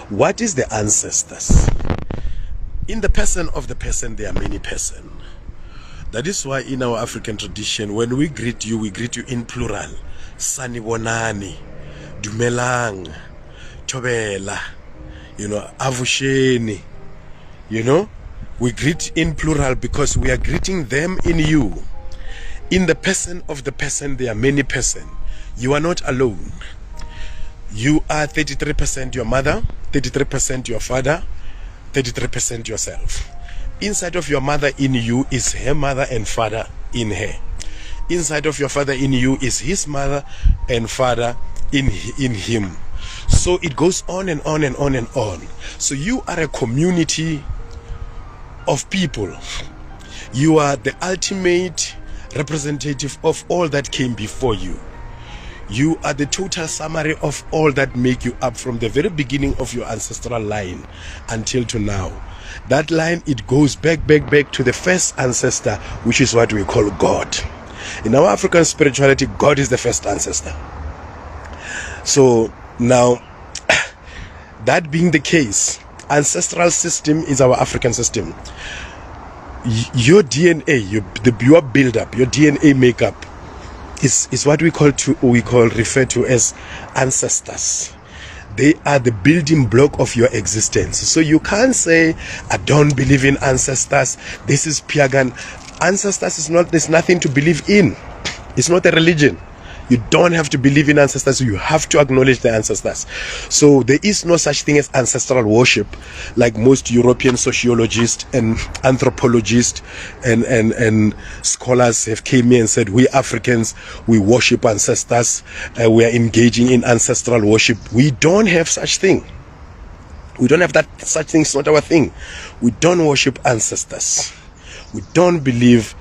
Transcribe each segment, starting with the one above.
What is the ancestors? In the person of the person, there are many persons. That is why in our African tradition, when we greet you in plural. Sanibonani, Dumelang, Tobela, Avusheni. We greet in plural because we are greeting them in you. In the person of the person, there are many persons. You are not alone. You are 33% your mother, 33% your father, 33% yourself. Inside of your mother in you is her mother and father in her. Inside of your father in you is his mother and father in him. So it goes on and on and on and on. So you are a community of people. You are the ultimate representative of all that came before you. You are the total summary of all that make you up from the very beginning of your ancestral line until to now. That line, it goes back to the first ancestor, which is what we call God. In our African spirituality, God is the first ancestor. So now, that being the case, ancestral system is our African system. Your DNA, your build-up, your DNA makeup is what we refer to as ancestors. They are the building block of your existence. So you can't say, I don't believe in ancestors. This is pagan. Ancestors there's nothing to believe in. It's not a religion. You don't have to believe in ancestors. You have to acknowledge the ancestors. So there is no such thing as ancestral worship, like most European sociologists and anthropologists and scholars have came here and said, we Africans, we worship ancestors. We are engaging in ancestral worship. We don't have such thing. We don't have that. Such thing is not our thing. We don't worship ancestors. We don't believe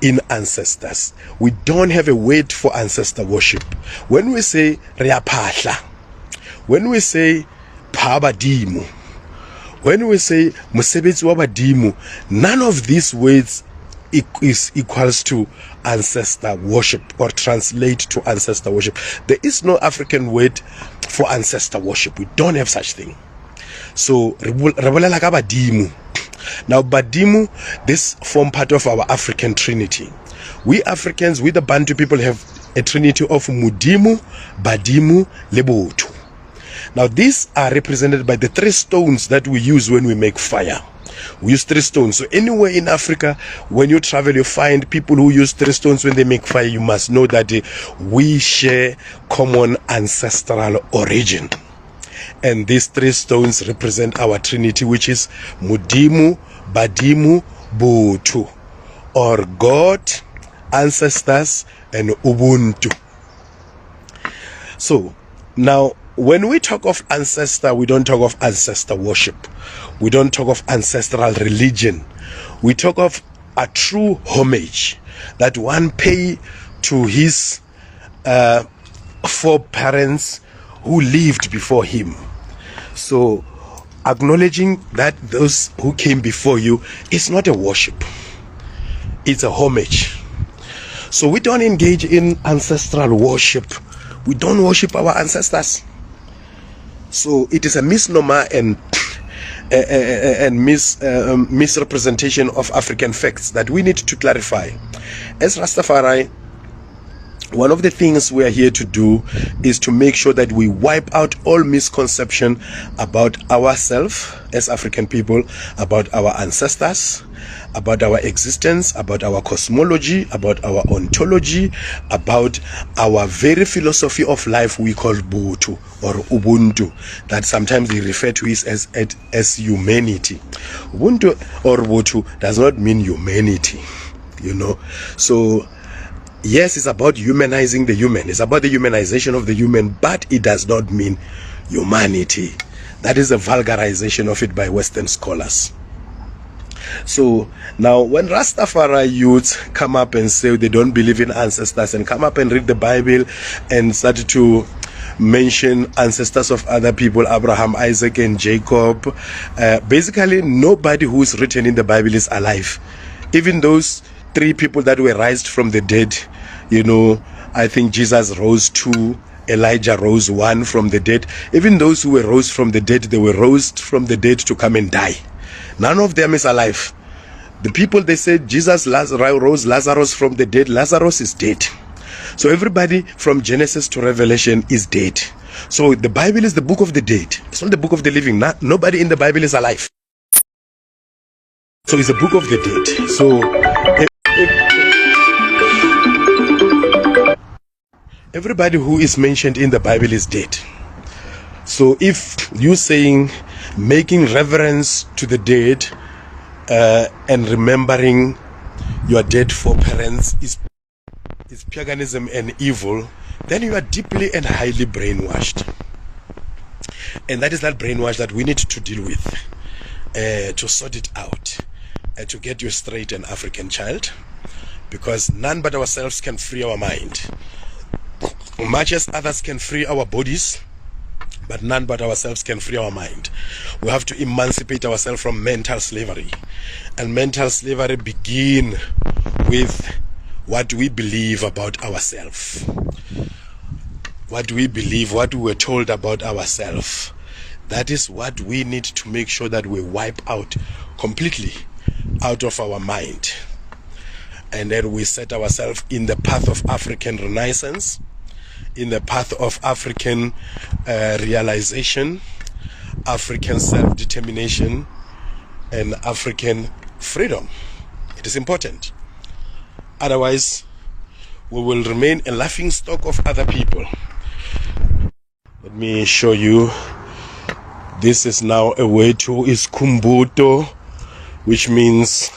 in ancestors. We don't have a word for ancestor worship. When we say Riapahla, when we say Pabadimu, when we say Musebetsi Wabadimu, none of these words is equals to ancestor worship or translate to ancestor worship. There is no African word for ancestor worship. We don't have such thing. So Rebolela ka Badimu. Now, Badimu, this form part of our African trinity. We Africans, we the Bantu people, have a trinity of Mudimu, Badimu, Lebotu. Now, these are represented by the 3 stones that we use when we make fire. We use 3 stones. So anywhere in Africa, when you travel, you find people who use 3 stones when they make fire. You must know that we share common ancestral origin. And these 3 stones represent our trinity, which is Mudimu, Badimu, Botu, or God, ancestors, and Ubuntu. So now, when we talk of ancestor, we don't talk of ancestor worship. We don't talk of ancestral religion. We talk of a true homage that one pay to his foreparents who lived before him. So acknowledging that those who came before you is not a worship, it's a homage. So we don't engage in ancestral worship. We don't worship our ancestors. So it is a misnomer and misrepresentation of African facts that we need to clarify. As Rastafari, one of the things we are here to do is to make sure that we wipe out all misconception about ourselves as African people, about our ancestors, about our existence, about our cosmology, about our ontology, about our very philosophy of life we call Butu or Ubuntu, that sometimes they refer to it as humanity. Ubuntu or Butu does not mean humanity, So yes, it's about humanizing the human. It's about the humanization of the human, but it does not mean humanity. That is a vulgarization of it by Western scholars. So now when Rastafari youths come up and say they don't believe in ancestors and come up and read the Bible and start to mention ancestors of other people, Abraham, Isaac, and Jacob, basically nobody who is written in the Bible is alive. Even those 3 people that were raised from the dead, I think Jesus rose 2 Elijah rose one from the dead. Even those who were rose from the dead, they were raised from the dead to come and die. None of them is alive. The people, they said Jesus rose Lazarus from the dead. Lazarus is dead. So everybody from Genesis to Revelation is dead. So the Bible is the book of the dead. It's not the book of the living. Nobody in the Bible is alive. So it's a book of the dead. So everybody who is mentioned in the Bible is dead. So if you saying making reverence to the dead and remembering your dead foreparents is paganism and evil, then you are deeply and highly brainwashed. And that is that brainwash that we need to deal with, to sort it out, to get you straight, an African child, because none but ourselves can free our mind. Much as others can free our bodies, but none but ourselves can free our mind. We have to emancipate ourselves from mental slavery. And mental slavery begins with what we believe about ourselves. What we believe, what we were told about ourselves. That is what we need to make sure that we wipe out completely out of our mind. And then we set ourselves in the path of African Renaissance, in the path of African realization, African self-determination, and African freedom. It is important. Otherwise, we will remain a laughing stock of other people. Let me show you. This is now a word to is kumbuto, which means